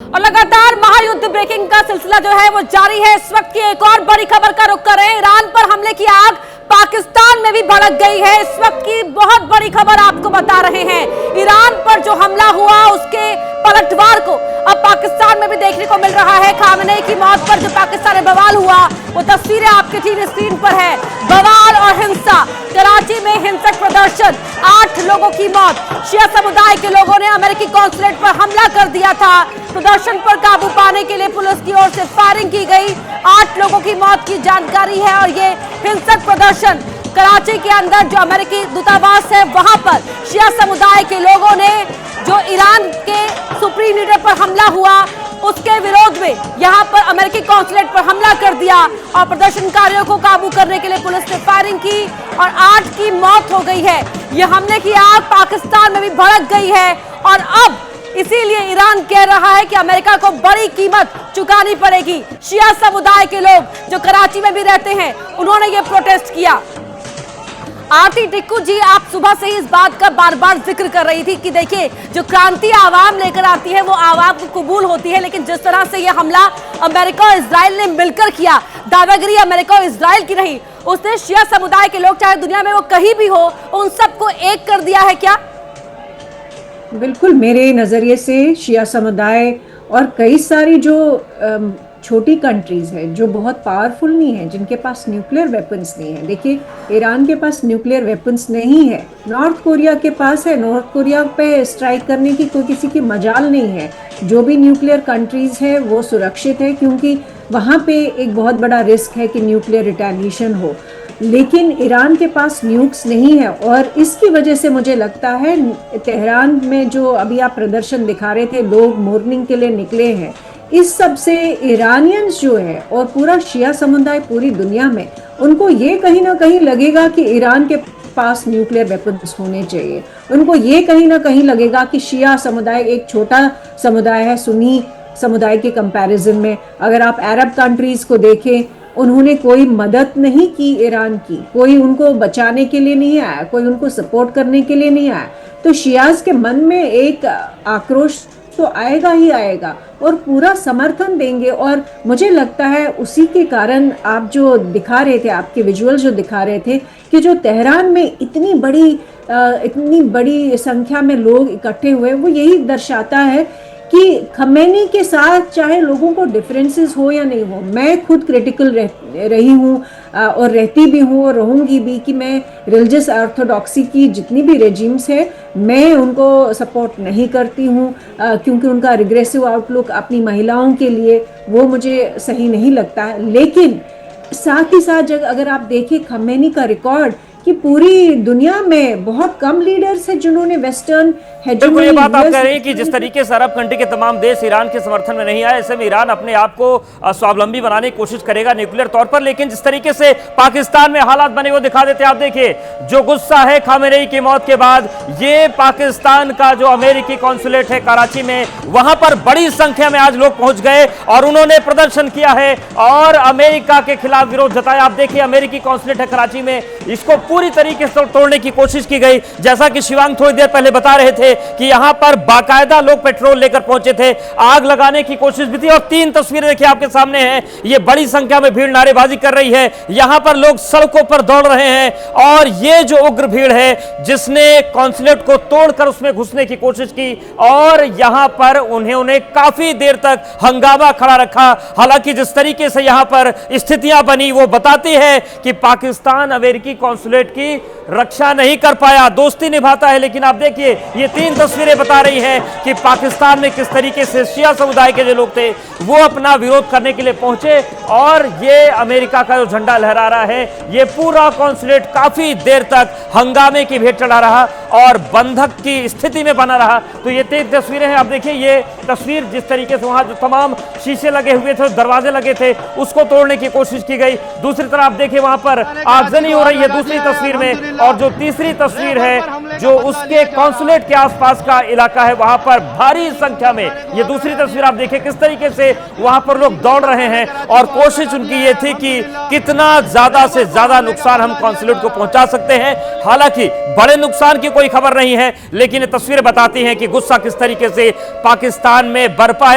और लगातार महायुद्ध ब्रेकिंग का सिलसिला जो है वो जारी है। इस वक्त की एक और बड़ी खबर का रुख करें। ईरान पर हमले की आग पाकिस्तान में भी भड़क गई है। इस वक्त की बहुत बड़ी खबर आपको बता रहे हैं। ईरान पर जो हमला हुआ उसके पलटवार को अब पाकिस्तान में भी देखने को मिल रहा है। खामनेई की मौत पर जो पाकिस्तान में बवाल हुआ वो तस्वीरें आपके टीवी स्क्रीन पर है। बवाल और हिंसा, कराची में हिंसक प्रदर्शन, 8 लोगों की मौत। शिया समुदाय के लोगों ने अमेरिकी कॉन्सुलेट पर हमला कर दिया था। प्रदर्शन पर काबू पाने के लिए पुलिस की ओर से फायरिंग की गई। 8 लोगों की मौत की जानकारी है और ये हिंसक प्रदर्शन कराची के अंदर जो अमेरिकी दूतावास है वहां पर शिया समुदाय के लोगों ने जो ईरान के सुप्रीम लीडर पर हमला हुआ उसके विरोध में यहां पर अमेरिकी कॉन्सुलेट पर हमला कर दिया और प्रदर्शनकारियों को काबू करने के लिए पुलिस ने फायरिंग की और 8 की मौत हो गई है। यह हमले की आग पाकिस्तान में भी भड़क गई है और अब इसीलिए ईरान कह रहा है कि अमेरिका को बड़ी कीमत चुकानी पड़ेगी। शिया समुदाय के लोग जो कराची में भी रहते हैं उन्होंने ये प्रोटेस्ट किया। आरती टिक्कू जी, आप सुबह से ही इस बात का बार बार जिक्र कर रही थी कि देखिए जो क्रांति आवाम लेकर आती है वो आवाम को कबूल होती है, लेकिन जिस तरह से यह हमला अमेरिका और इजराइल ने मिलकर किया, दादागिरी अमेरिका और इजराइल की रही, उसने शिया समुदाय के लोग चाहे दुनिया में वो कहीं भी हो उन सबको एक कर दिया है क्या? बिल्कुल, मेरे नज़रिए से शिया समुदाय और कई सारी जो छोटी कंट्रीज़ है जो बहुत पावरफुल नहीं है, जिनके पास न्यूक्लियर वेपन्स नहीं है। देखिए, ईरान के पास न्यूक्लियर वेपन्स नहीं है, नॉर्थ कोरिया के पास है। नॉर्थ कोरिया पे स्ट्राइक करने की कोई किसी की मजाल नहीं है। जो भी न्यूक्लियर कंट्रीज़ है वो सुरक्षित है क्योंकि वहाँ पे एक बहुत बड़ा रिस्क है कि न्यूक्लियर रिटेलिएशन हो। लेकिन ईरान के पास न्यूक्स नहीं है और इसकी वजह से मुझे लगता है तेहरान में जो अभी आप प्रदर्शन दिखा रहे थे, लोग मॉर्निंग के लिए निकले हैं, इस सब से ईरानियंस जो है और पूरा शिया समुदाय पूरी दुनिया में उनको ये कहीं ना कहीं लगेगा कि ईरान के पास न्यूक्लियर वेपन्स होने चाहिए। उनको ये कहीं ना कहीं लगेगा कि शिया समुदाय एक छोटा समुदाय है सुन्नी समुदाय के कंपैरिजन में। अगर आप अरब कंट्रीज़ को देखें, उन्होंने कोई मदद नहीं की ईरान की, कोई उनको बचाने के लिए नहीं आया, कोई उनको सपोर्ट करने के लिए नहीं आया। तो शियाज के मन में एक आक्रोश तो आएगा ही आएगा और पूरा समर्थन देंगे। और मुझे लगता है उसी के कारण आप जो दिखा रहे थे, आपके विजुअल जो दिखा रहे थे कि जो तेहरान में इतनी बड़ी संख्या में लोग इकट्ठे हुए, वो यही दर्शाता है कि खमेनी के साथ चाहे लोगों को डिफरेंसेस हो या नहीं हो, मैं खुद क्रिटिकल रही हूँ और रहती भी हूँ और रहूँगी भी कि मैं रिलीजियस ऑर्थोडॉक्सी की जितनी भी रेजिम्स है मैं उनको सपोर्ट नहीं करती हूँ क्योंकि उनका रिग्रेसिव आउटलुक अपनी महिलाओं के लिए वो मुझे सही नहीं लगता है। लेकिन साथ ही साथ अगर आप देखें खमेनी का रिकॉर्ड कि पूरी दुनिया में बहुत कम लीडर्स हैं जिन्होंने वेस्टर्न बिल्कुल ये बात आप कह रहे हैं कि जिस तरीके से अरब कंट्री के तमाम देश ईरान के समर्थन में नहीं आए, ऐसे में ईरान अपने आप को स्वावलंबी बनाने की कोशिश करेगा न्यूक्लियर तौर पर। लेकिन जिस तरीके से पाकिस्तान में हालात बने वो दिखा देते, आप देखिए जो गुस्सा है खामेनेई की मौत के बाद, ये पाकिस्तान का जो अमेरिकी कॉन्सुलेट है कराची में, वहां पर बड़ी संख्या में आज लोग पहुंच गए और उन्होंने प्रदर्शन किया है और अमेरिका के खिलाफ विरोध जताया। आप देखिए अमेरिकी कॉन्सुलेट है कराची में, इसको पूरी तरीके से तोड़ने की कोशिश की गई। जैसा कि शिवांग थोड़ी देर पहले बता रहे थे कि यहां पर बाकायदा लोग पेट्रोल लेकर पहुंचे थे, आग लगाने की कोशिश भी थी। और 3 तस्वीरें देखिए आपके सामने हैं, ये बड़ी संख्या में भीड़ नारेबाजी कर रही है, यहां पर लोग सड़कों पर दौड़ रहे हैं और ये जो उग्र भीड़ है जिसने कॉन्सुलेट को तोड़कर उसमें घुसने की कोशिश की और यहां पर उन्हें काफी देर तक हंगामा खड़ा रखा। हालांकि जिस तरीके से यहां पर स्थितियां बनी वो बताती है कि पाकिस्तान अमेरिकी कॉन्सुलेट की रक्षा नहीं कर पाया, दोस्ती निभाता है। लेकिन आप देखिए ये 3 तस्वीरें बता रही हैं कि पाकिस्तान में किस तरीके से शिया समुदाय के जो लोग थे वो अपना विरोध करने के लिए पहुंचे और ये अमेरिका का जो झंडा लहरा रहा है, ये पूरा कॉन्सुलेट काफी देर तक हंगामे की भेंट चढ़ा रहा और बंधक की स्थिति में बना रहा। तो ये 3 तस्वीरें हैं। आप देखिए ये तस्वीर जिस तरीके से वहां जो तमाम शीशे लगे हुए थे, दरवाजे लगे थे, उसको तोड़ने की कोशिश की गई। दूसरी तरफ आप देखिए वहां पर आगजनी हो रही है दूसरी तस्वीर में, और जो तीसरी तस्वीर है जो उसके कॉन्सुलेट के आसपास का इलाका है वहां पर भारी संख्या में, ये दूसरी तस्वीर आप देखिए किस तरीके से वहां पर लोग दौड़ रहे हैं और कोशिश उनकी ये थी कि कितना ज्यादा से ज्यादा नुकसान हम कॉन्सुलेट को पहुंचा सकते हैं। हालांकि बड़े नुकसान की कोई खबर नहीं है, लेकिन ये तस्वीरें बताती हैं कि गुस्सा किस तरीके से पाकिस्तान में बरपा है।